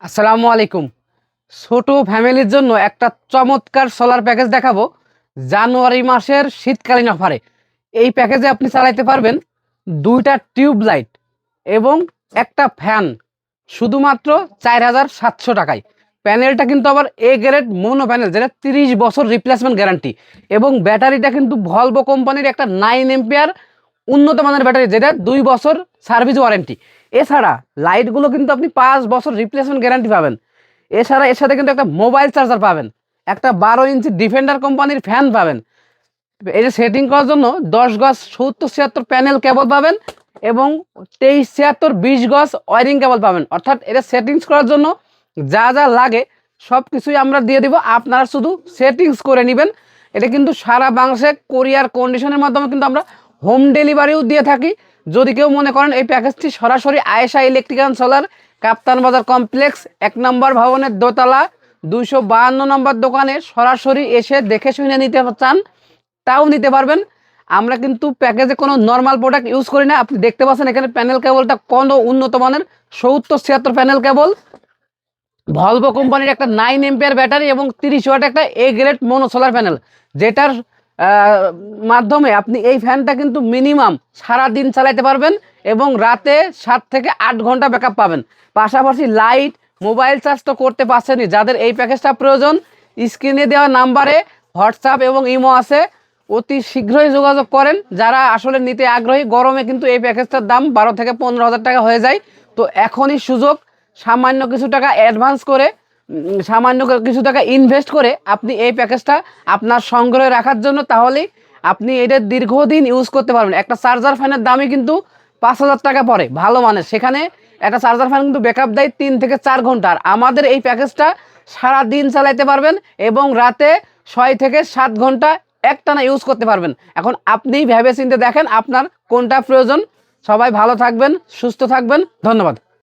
আসসালামু আলাইকুম। ছোট ফ্যামিলির জন্য একটা চমৎকার সোলার প্যাকেজ দেখাবো জানুয়ারি মাসের শীতকালীন অফারে। এই প্যাকেজে আপনি চালাইতে পারবেন 2টা টিউব লাইট এবং একটা ফ্যান শুধুমাত্র 4700 টাকায়। প্যানেলটা কিন্তু আবার এ গ্রেড মোনো প্যানেল, যেটা 30 বছর রিপ্লেসমেন্ট গ্যারান্টি, এবং ব্যাটারিটা কিন্তু ভলভো কোম্পানির একটা 9 এম্পিয়ার উন্নত মানের ব্যাটারি, যেটা 2 বছর সার্ভিস ওয়ারেন্টি। এছাড়া লাইটগুলো কিন্তু আপনি 5 বছর রিপ্লেসমেন্ট গ্যারান্টি পাবেন। এছাড়া এর সাথে কিন্তু একটা মোবাইল চার্জার পাবেন, একটা 12 ইঞ্চি ডিফেন্ডার কোম্পানির ফ্যান পাবেন। এই যে সেটিং করার জন্য 10 গজ 70-76 প্যানেল কেবল পাবেন এবং 23-76 20 গজ ওয়ারিং কেবল পাবেন। অর্থাৎ এটা সেটিংস করার জন্য যা যা লাগে সব কিছুই আমরা দিয়ে দিব, আপনারা শুধু সেটিংস করে নেবেন। এটা কিন্তু সারা বাংলাদেশে কোরিয়ার কন্ডিশনের মাধ্যমে কিন্তু আমরা হোম ডেলিভারিও দিয়ে থাকি। যদি কেউ মনে করেন এই প্যাকেজটি সরাসরি আয়েশা ইলেকট্রিক্যাল সোলার কাপ্তান বাজার কমপ্লেক্স 1 নম্বর ভবনের দোতলা 252 নম্বর দোকানে সরাসরি এসে দেখে শুনে নিতে চান, তাও নিতে পারবেন। আমরা কিন্তু প্যাকেজে কোনো নর্মাল প্রোডাক্ট ইউজ করি না। আপনি দেখতে পাচ্ছেন এখানে প্যানেল কেবলটা কোনো উন্নত মানের 70-76 প্যানেল কেবল, ভলভো কোম্পানির একটা 9 এম্পিয়ার ব্যাটারি এবং 30 ওয়াট একটা A grade mono solar panel, যেটার মাধ্যমে আপনি এই ফ্যানটা কিন্তু মিনিমাম সারা দিন চালাতে পারবেন এবং রাতে 7 থেকে 8 ঘন্টা ব্যাকআপ পাবেন। পাশাপাশি লাইট মোবাইল চার্জ তো করতে পারছেনই। যাদের এই প্যাকেজটা প্রয়োজন, স্ক্রিনে দেওয়া নাম্বারে হোয়াটসঅ্যাপ এবং ইমো আছে, অতি শীঘ্রই যোগাযোগ করেন যারা আসলে নিতে আগ্রহী। গরমে কিন্তু এই প্যাকেজটার দাম 12 থেকে 15 হাজার টাকা হয়ে যায়। তো এখনই সুযোগ, সামান্য কিছু টাকা অ্যাডভান্স করে সামান্য কিছু টাকা ইনভেস্ট করে আপনি এই প্যাকেজটা আপনার সংগ্রহে রাখার জন্য, তাহলেই আপনি এটা দীর্ঘদিন ইউজ করতে পারবেন। একটা চার্জার ফ্যানের দামই কিন্তু 5000 টাকা পড়ে ভালো মানের, সেখানে একটা চার্জার ফ্যান কিন্তু ব্যাকআপ দেয় 3 থেকে 4 ঘন্টা। আর আমাদের এই প্যাকেজটা সারা দিন চালাইতে পারবেন এবং রাতে 6 থেকে 7 ঘন্টা একটানা ইউজ করতে পারবেন। এখন আপনি ভেবে চিন্তে দেখেন আপনার কোনটা প্রয়োজন। সবাই ভালো থাকবেন, সুস্থ থাকবেন, ধন্যবাদ।